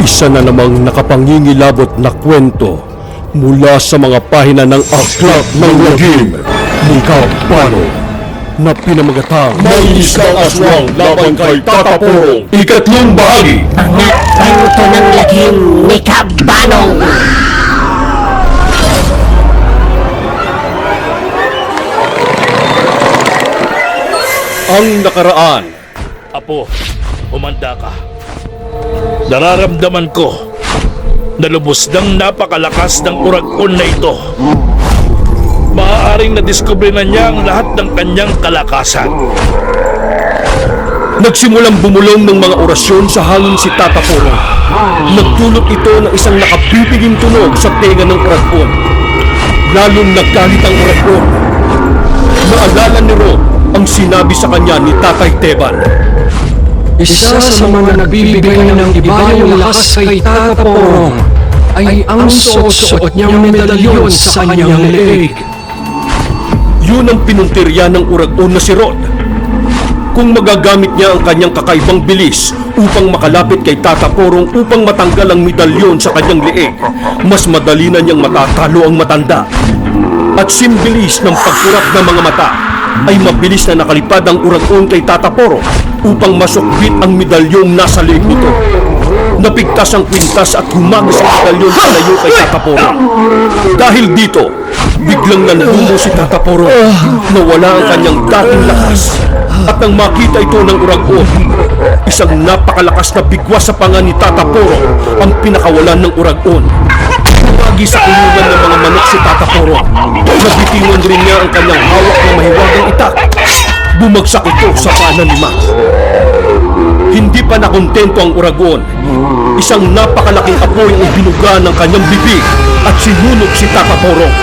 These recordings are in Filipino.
Isa na namang nakapangingilabot na kwento mula sa mga pahina ng Aklat ng Lagim ni Kabano na pinamagatang May Isang Aswang Laban kay Tatapurong, ikatlong bahagi. Mga kwento ng lagim ni Kabanong. Ang nakaraan. Apo, umanda ka. Nararamdaman ko na lubos ng napakalakas ng uragon na ito. Maaaring nadiskubre na niya ang lahat ng kanyang kalakasan. Nagsimulang bumulong ng mga orasyon sa hangin si Tatapurong. Nagdulot ito ng isang nakabibiging tunog sa tenga ng uragon. Lalong naggalit ang uragon. Naalala ni Rod ang sinabi sa kanya ni Tatay Teban. Isa sa mga nagbibigay ng iba yung lakas kay Tatapurong ay ang suot-suot niyang medalyon sa kanyang leeg. Yun ang pinuntirya ng uragon na si Rod. Kung magagamit niya ang kanyang kakaibang bilis upang makalapit kay Tatapurong upang matanggal ang medalyon sa kanyang leeg, mas madali na niyang matatalo ang matanda. At simbilis ng pagkurap ng mga mata ay mabilis na nakalipad ang uragon kay Tatapurong upang masukbit ang medalyong nasa leeg nito. Napigtas ang kwintas at humagis ang medalyon sa layo kay Tatapurong. Dahil dito, biglang nanlumo si Tatapurong. Nawala ang kanyang dating lakas. At nang makita ito ng uragon, isang napakalakas na bigwas sa panga ni Tatapurong ang pinakawalan ng uragon. Tumagi sa kulungan ng mga manok si Tatapurong. Nabitingon rin niya ang kanyang hawak na mahiwagang itak. Bumagsak ito sa paanan ni Mac. Hindi pa nakontento ang uragon. Isang napakalaking apoy ang binuga ng kanyang bibig at sinunog si Tatapurong.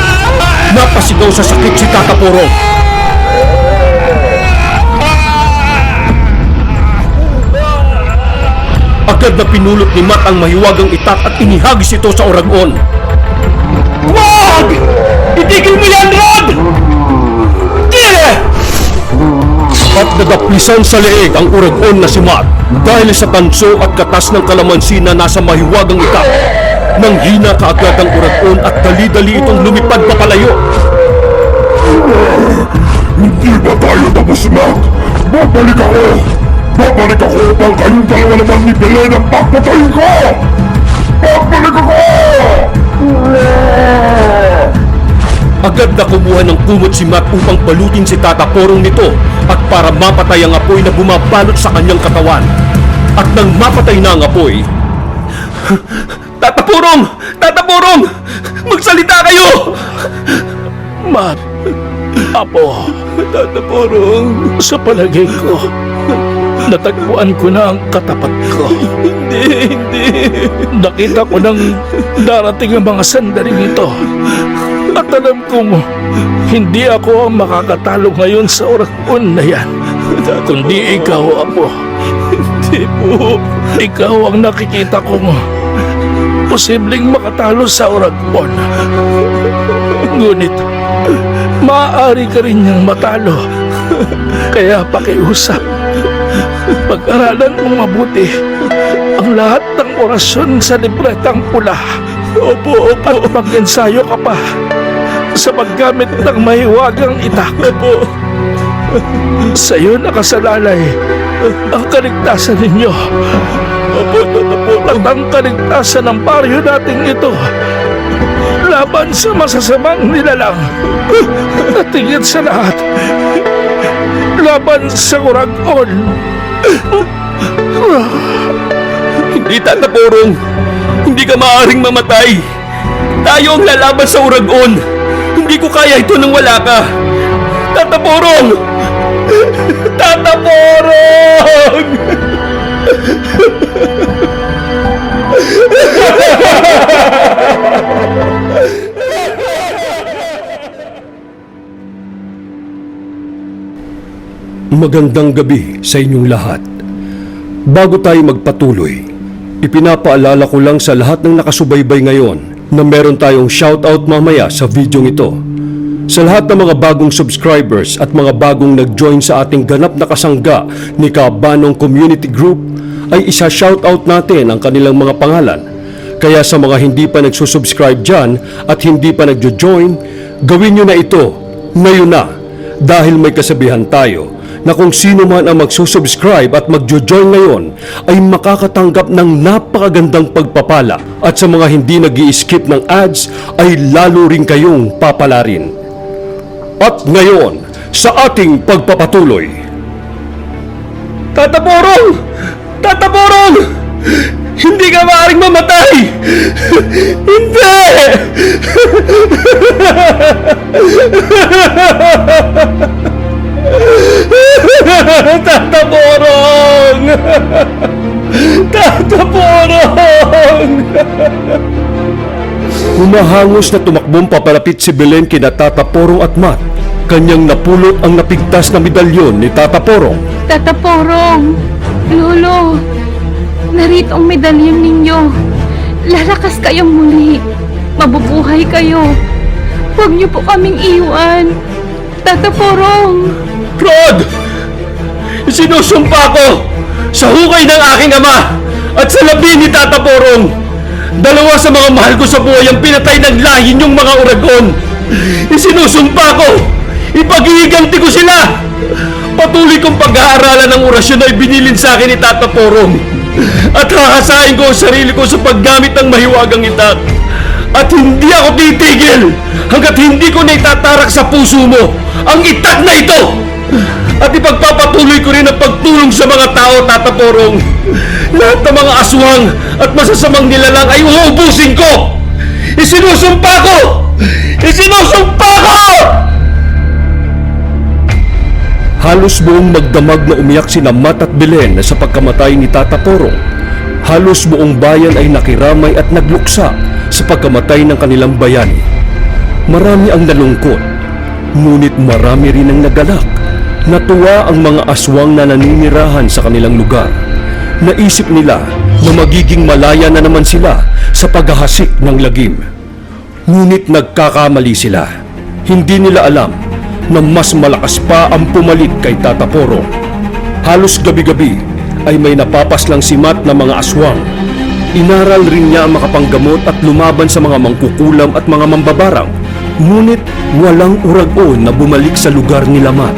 Napasigaw sa sakit si Tatapurong. Agad na pinulot ni Mac ang mahiwagang itak at inihagis ito sa uragon. Wag! Itigil mo yan, Rod! At nadaplisan sa leeg ang uragon na si Mac dahil sa tanso at katas ng kalamansi na nasa mahiwagang itak. Nang hina kaagad ang uragon at dali-dali itong lumipad papalayo. Hindi ba tayo tapos, Mac? Babalik ako! Babalik ako upang kayong dalawa naman ni Belen ang pagpatayin ko! Babalik ako! Agad na kumuha ng kumot si Mac upang balutin si Tatapurong nito at para mapatay ang apoy na bumabalot sa kanyang katawan. At nang mapatay na ang apoy, Tatapurong! Tatapurong! Magsalita kayo! Mat, Apo, Tatapurong! sa palagay ko, natagpuan ko na ang katapat ko. Hindi! Nakita ko nang darating ang mga sandaling ito. At alam kong hindi ako ang makakatalo ngayon sa uragon na yan. Kundi ikaw, Apo. Hindi po! Ikaw ang nakikita kong posibleng makatalo sa uragon. Ngunit, maaari ka rin niyang matalo. Kaya pakiusap. Pag-aralan mong mabuti ang lahat ng orasyon sa libretang pula. Opo! At mag-ensayo ka pa sa paggamit ng mahiwagang itak. Opo! Sa iyo nakasalalay ang kaligtasan ninyo. Opo, Tatapurong! At ang kaligtasan ng baryo nating ito laban sa masasamang nilalang. At higit sa lahat, laban sa uragon. Hindi, Tatapurong! Hindi ka maaaring mamatay! Tayo ang lalaban sa uragon! Hindi ko kaya ito nang wala ka! Tatapurong! Tatapurong! Magandang gabi sa inyong lahat. Bago tayo magpatuloy, ipinapaalala ko lang sa lahat ng nakasubaybay ngayon na meron tayong shoutout mamaya sa video ito. Sa lahat ng mga bagong subscribers at mga bagong nag-join sa ating ganap na kasangga ni Kabanong Community Group, ay isa-shoutout natin ang kanilang mga pangalan. Kaya sa mga hindi pa nagsusubscribe dyan at hindi pa nagjo-join, gawin nyo na ito ngayon na, dahil may kasabihan tayo na kung sino man ang magsusubscribe at magjo-join ngayon ay makakatanggap ng napakagandang pagpapala, at sa mga hindi nag-i-skip ng ads ay lalo rin kayong papalarin. At ngayon, sa ating pagpapatuloy, Tata Porong! Tata Porong! Hindi ka maaaring mamatay! Hindi! Tata Porong! Tata Porong! Humahangos na tumakbong papalapit si Belen kina Tata Porong at Matt. Kanyang napulot ang napigtas na medalyon ni Tata Porong. Tata Porong, Lolo, narito ang medalyon ninyo. Lalakas kayong muli. Mabubuhay kayo. Huwag niyo po kaming iwan. Tata Porong. Rod! Sinusumpa ko sa hukay ng aking ama at sa labi ni Tata Porong. Dalawa sa mga mahal ko sa buhay ang pinatay ng lahi niyong mga Uragon. Isinusumpa ko, ipaghihiganti ko sila. Patuloy kong pag-aaralan ng orasyon ay binilin sa akin ni Tata Porong. At hahasain ko ang sarili ko sa paggamit ng mahiwagang itak. At hindi ako titigil hanggat hindi ko na itatarak sa puso mo ang itak na ito. At ipagpapatuloy ko rin ang pagtulong sa mga tao, Tata Porong. Lahat ng mga aswang at masasamang nilalang ay uubusin ko. Isinusumpa ko! Isinusumpa ko! Halos buong magdamag na umiyak sina Matt at Belen sa pagkamatay ni Tata Porong. Halos buong bayan ay nakiramay at nagluksa sa pagkamatay ng kanilang bayani. Marami ang nalungkot, ngunit marami rin ang nagalak. Natuwa ang mga aswang na naninirahan sa kanilang lugar. Naisip nila na magiging malaya na naman sila sa paghahasik ng lagim. Ngunit nagkakamali sila. Hindi nila alam na mas malakas pa ang pumalit kay Tata Porong. Halos gabi-gabi ay may napapaslang si Matt na mga aswang. Inaral rin niya ang makapanggamot at lumaban sa mga mangkukulam at mga mambabarang. Ngunit walang Uragon na bumalik sa lugar nila Matt.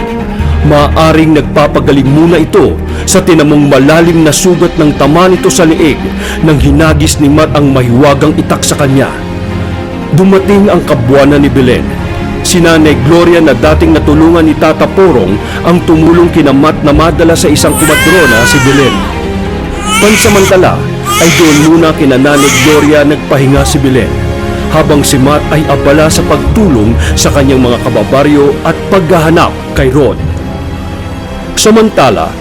Maaring nagpapagaling muna ito sa tinamong malalim na sugat ng tama nito sa leeg nang hinagis ni Matt ang mahiwagang itak sa kanya. Dumating ang kabuwanan ni Belen. Si Nanay Gloria na dating natulungan ni Tata Porong ang tumulong kina Matt na madala sa isang kumadrona si Belen. Pansamantala ay doon muna kina Nanay Gloria nagpahinga si Belen, habang si Matt ay abala sa pagtulong sa kanyang mga kababaryo at paghahanap kay Rod. Samantala,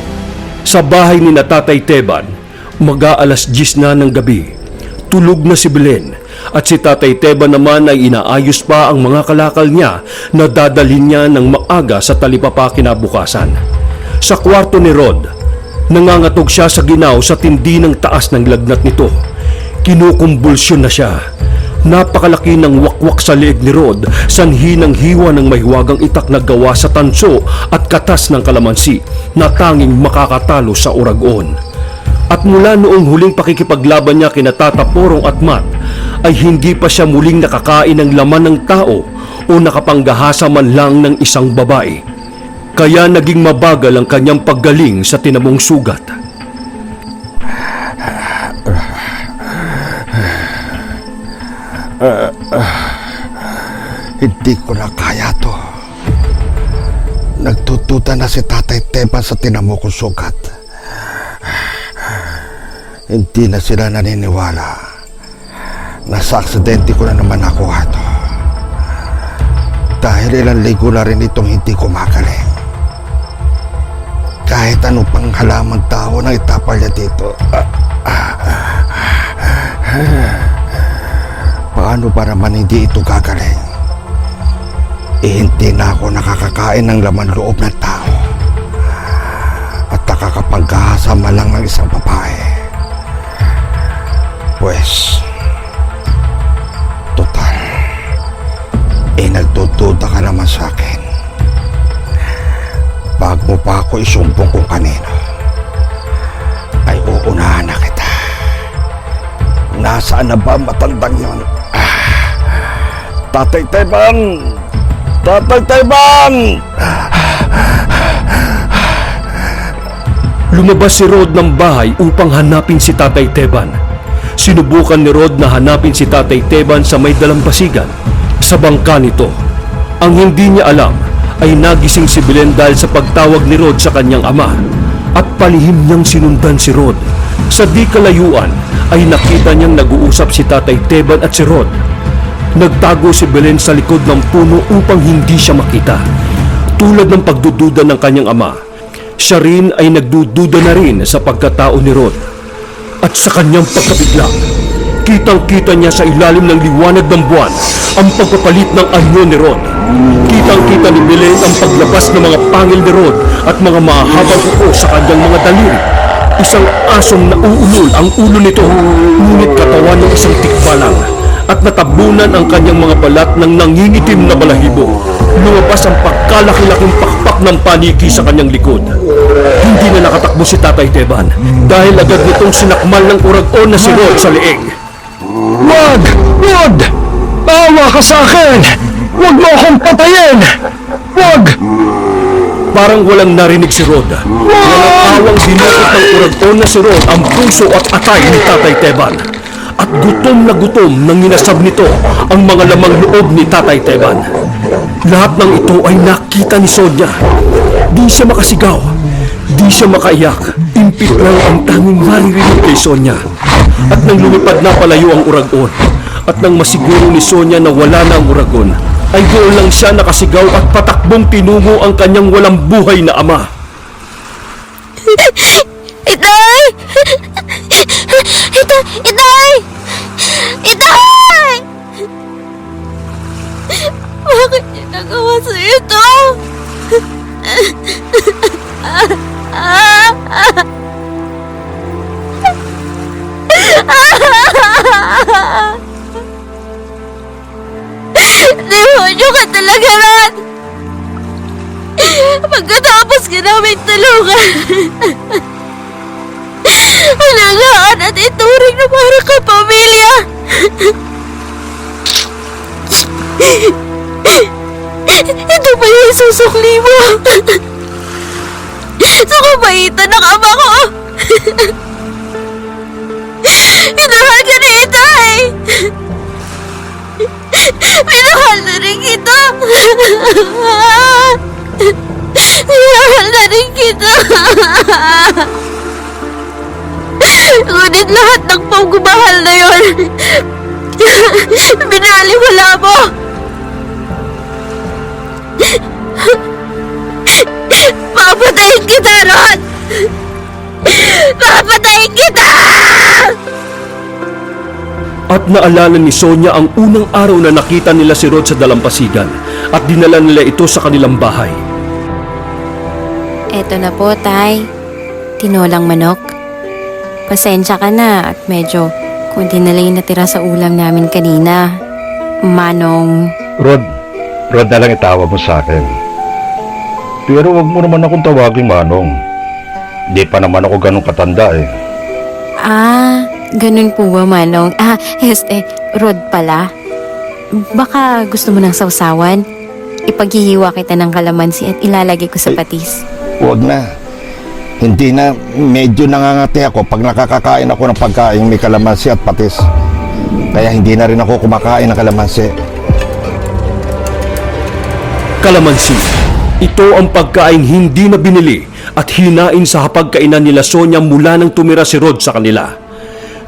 sa bahay ni Tatay Teban, mag-aalas 10 na ng gabi. Tulog na si Belen at si Tatay Teban naman ay inaayos pa ang mga kalakal niya na dadalhin niya ng maaga sa talipapa kinabukasan. Sa kwarto ni Rod, nangangatog siya sa ginaw sa tindi ng taas ng lagnat nito. Kinukumbulsyon na siya. Napakalaki ng wakwak sa leeg ni Rod, sanhi ng hiwa ng mahiwagang itak na gawa sa tanso at katas ng kalamansi na tanging makakatalo sa Uragon. At mula noong huling pakikipaglaban niya kina Tata Porong at Matt, ay hindi pa siya muling nakakain ng laman ng tao o nakapanggahasa man lang ng isang babae. Kaya naging mabagal ang kanyang paggaling sa tinamong sugat. Hindi ko na kaya to. Nagtututa na si Tatay Teban sa tinamo kong sugat. Hindi na sila naniniwala na sa aksidente ko na naman nakuha to. Dahil ilang linggo na rin itong hindi ko magaling. Kahit anong pang halamang tao na itapal niya dito. Paano ba naman hindi ito gagaling? Hindi na ako nakakakain ng laman loob ng tao at nakakapaghahasa man lang ng isang babae. Pues, total, nagtututa ka naman sa akin. Bago mo pa ako isumbong kung kanino, ay uunahin Naunahan na kita. Nasaan na ba ang matandang yon? Tatay Teban! Tatay Teban! Lumabas si Rod ng bahay upang hanapin si Tatay Teban. Sinubukan ni Rod na hanapin si Tatay Teban sa may dalampasigan, sa bangka nito. Ang hindi niya alam ay nagising si Belen dahil sa pagtawag ni Rod sa kanyang ama, at palihim niyang sinundan si Rod. Sa di kalayuan ay nakita niyang nag-uusap si Tatay Teban at si Rod. Nagtago si Belen sa likod ng puno upang hindi siya makita. Tulad ng pagdududa ng kanyang ama, siya rin ay nagdududa na rin sa pagkatao ni Rod. At sa kanyang pagkabigla, kitang-kita niya sa ilalim ng liwanag ng buwan ang pagpapalit ng anyo ni Rod. Kitang-kita ni Belen ang paglabas ng mga pangil ni Rod at mga mahabang kuko sa kanyang mga daliri. Isang asong nauulol ang ulo nito, ngunit katawan ng isang tikbalang, at natabunan ang kanyang mga balat ng nangingitim na balahibo. Lumabas ang pagkalaki-laking pakpak ng paniki sa kanyang likod. Hindi na nakatakbo si Tatay Teban dahil agad nitong sinakmal ng uragon na si Rod sa leeg. Wag! Rod! Awa ka sa akin! Huwag mo akong patayin! Wag! Parang walang narinig si Rod. Walang awang dinukot ng uragon na si Rod ang puso at atay ni Tatay Teban. At gutom na gutom nang inasab nito ang mga lamang loob ni Tatay Teban. Lahat ng ito ay nakita ni Sonia. Di siya makasigaw, di siya makaiyak. Impit lang ang tanging maririnig kay Sonia. At nang lumipad na palayo ang uragon, at nang masiguro ni Sonia na wala na ang uragon, ay doon lang siya nakasigaw at patakbong tinungo ang kanyang walang buhay na ama. Itay! Itay! Itay! Bakit niya nagawa sa ito? Demonyo ka talaga, Ron! Pagkatapos ka namin tulungan, alagaan at ituring na para ka pamilya. Ito ba yung susukli mo? Sa kabaitan ng ama ko. Minahal ka ni Itay. Minahal na rin kita. Minahal na rin kita. Ngunit lahat ng pagmamahal na yun, binaliwala mo. Papatayin kita, Ron! Papatayin kita! At naalala ni Sonia ang unang araw na nakita nila si Rod sa dalampasigan at dinala nila ito sa kanilang bahay. Eto na po, Tay. Tinolang manok. Pasensya ka na at medyo kunti na lang yung natira sa ulam namin kanina. Manong... Rod na lang itawag mo sa akin. Pero wag mo naman akong tawaging Manong. Di pa naman ako ganun katanda eh. Ganun po ba, Manong? Rod pala. Baka gusto mo ng sausawan? Ipaghihiwa kita ng kalamansi at ilalagay ko sa patis. Huwag na. Hindi na, medyo nangangati ako pag nakakakain ako ng pagkain may kalamansi at patis. Kaya hindi na rin ako kumakain ng kalamansi. Kalamansi. Ito ang pagkain hindi na binili at hinain sa hapagkainan nila Sonia mula nang tumira si Rod sa kanila.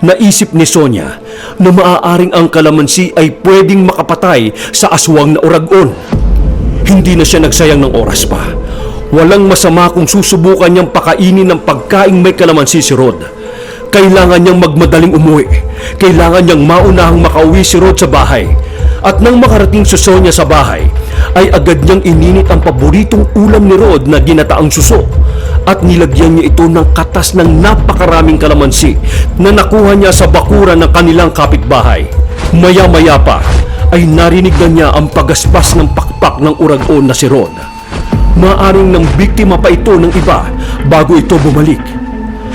Naisip ni Sonia na maaaring ang kalamansi ay pwedeng makapatay sa aswang na uragon. Hindi na siya nagsayang ng oras pa. Walang masama kung susubukan niyang pakainin ng pagkaing may kalamansi si Rod. Kailangan niyang magmadaling umuwi. Kailangan niyang maunahang makauwi si Rod sa bahay. At nang makarating si Sonia sa bahay, ay agad niyang ininit ang paboritong ulam ni Rod na ginataang suso. At nilagyan niya ito ng katas ng napakaraming kalamansi na nakuha niya sa bakuran ng kanilang kapitbahay. Maya-maya pa ay narinig na niya ang pagaspas ng pakpak ng uragon na si Rod. Maaring nang biktima pa ito ng iba bago ito bumalik.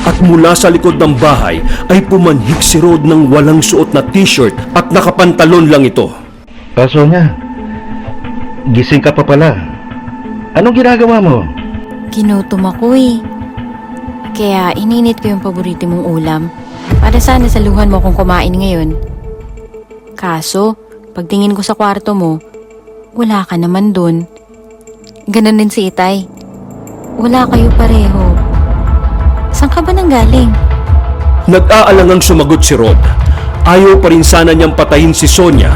At mula sa likod ng bahay ay pumanhik si Rod ng walang suot na t-shirt at nakapantalon lang ito. Sonia, gising ka pa pala. Anong ginagawa mo? Ginutom ako eh. Kaya ininit ko yung paborito mong ulam para sana saluhan mo kung kumain ngayon. Kaso, pagtingin ko sa kwarto mo, wala ka naman dun. Ganon din si Itay. Wala kayo pareho. Saan ka ba nanggaling? Nag-aalangang sumagot si Rod. Ayaw pa rin sana niyang patayin si Sonia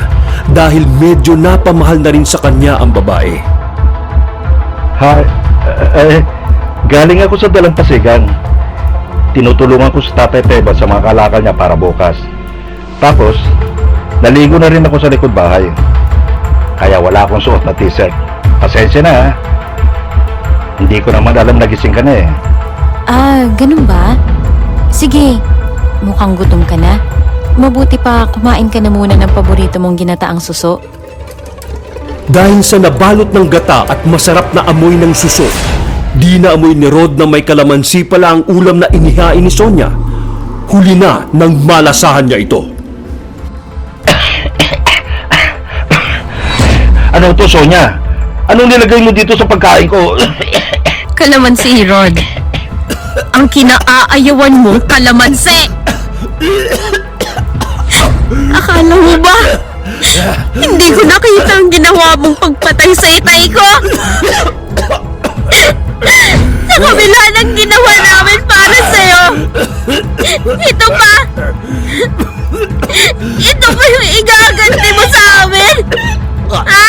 dahil medyo napamahal na rin sa kanya ang babae. Galing ako sa dalampasigan. Tinutulungan ko si Tatay Teba sa mga kalakal niya para bukas. Tapos, naligo na rin ako sa likod bahay. Kaya wala akong suot na t-shirt. Pasensya na ha. Hindi ko naman alam na gising ka na eh. Ganun ba? Sige, mukhang gutom ka na. Mabuti pa kumain ka na muna ng paborito mong ginataang suso. Dahil sa nabalot ng gata at masarap na amoy ng suso, di na amoy ni Rod na may kalamansi pala ang ulam na inihain ni Sonia. Huli na nang malasahan niya ito. Ano to, Sonia? Anong nilagay mo dito sa pagkain ko? Kalamansi, Rod. Ang kinaayawan mo, kalamansi! Akala mo ba? Hindi ko nakita ang ginawa mong pagpatay sa itay ko! Sa kabila ng ginawa namin para sa'yo! Ito pa! Ito pa yung igaganti mo sa amin! Ha?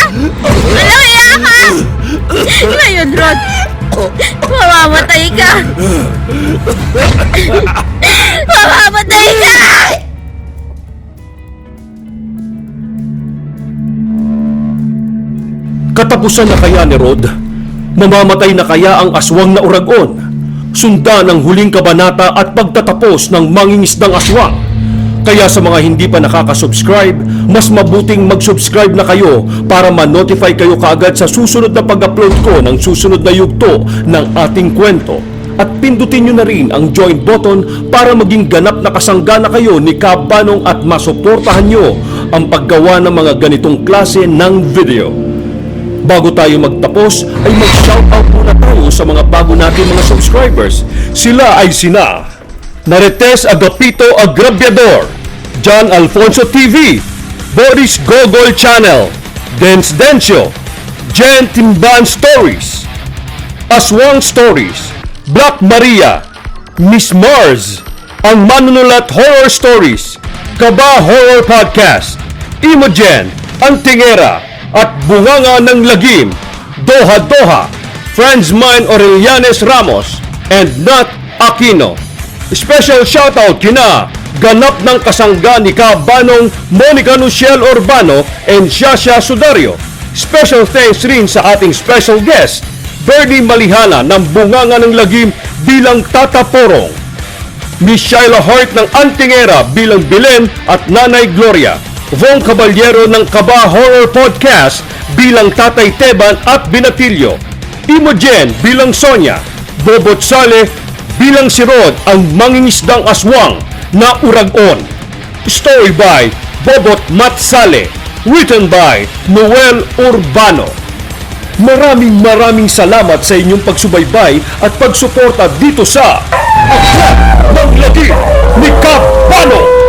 Walang iya ka! Ngayon, Rod, mamamatay ka! Mamamatay ka! Katapusan na kaya ni Rod? Mamamatay na kaya ang aswang na uragon? Sundan ang huling kabanata at pagtatapos ng mangingisdang aswang. Kaya sa mga hindi pa nakaka-subscribe, mas mabuting mag-subscribe na kayo para ma-notify kayo kaagad sa susunod na pag-upload ko ng susunod na yugto ng ating kwento. At pindutin nyo na rin ang join button para maging ganap na kasanggana kayo ni Kap Banong at masuportahan nyo ang paggawa ng mga ganitong klase ng video. Bago tayo magtapos ay mag-shoutout muna tayo sa mga bago natin mga subscribers. Sila ay sina Narites Agapito Agrabiador, John Alfonso TV, Boris Gogol Channel, Dance Dencio, Jen Timban Stories, Aswang Stories, Black Maria, Miss Mars, ang Manunulat Horror Stories, Kaba Horror Podcast, Imogen, Antingera, at Bunganga ng Lagim, Doha Doha, Friends Mine Aurelianes Ramos, and Nat Aquino. Special shoutout kina ganap ng kasangga ni Kabanong Monica Nuciel Urbano and Shasha Sudario. Special thanks rin sa ating special guest, Bernie Malihana ng Bunganga ng Lagim bilang Tata Porong, Miss Shaila Hart ng Antingera bilang Bilen at Nanay Gloria, Von Caballero ng Kaba Horror Podcast bilang Tatay Teban at Binatilyo, Imogen bilang Sonia, Bobot Sale bilang si Rod ang mangingisdang aswang na uragon. Story by Bobot Mat Sale, written by Noel Urbano. Maraming salamat sa inyong pagsubaybay at pagsuporta dito sa Aklat ng Lagim ni Kap Banong.